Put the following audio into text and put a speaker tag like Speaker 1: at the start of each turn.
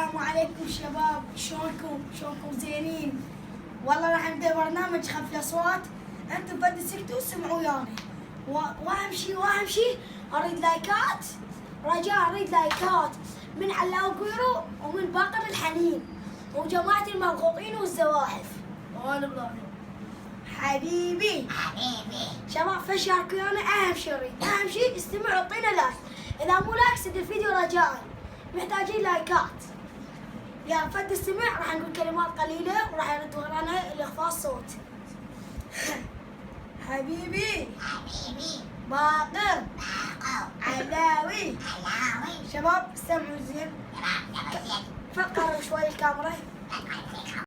Speaker 1: السلام عليكم شباب، شلونكم زينين؟ والله راح نبدا برنامج خف الاصوات. انتم بدي سكتوا وسمعوا وياي. واهم شيء اريد لايكات، رجاء اريد لايكات من علاء وقيرو ومن باقر الحنين وجماعه المضغوطين والزواحف. حبيبي شباب فشاركوا ويانا. اهم شيء استمعوا اعطينا لايك، اذا مو لايك سد الفيديو رجاء، محتاجين لايكات. يا فد استمع، راح نقول كلمات قليله وراح يرد ورانا الاخفاء الصوت. حبيبي باقر علاوي. شباب استمعوا زين، فقروا شوي الكاميرا.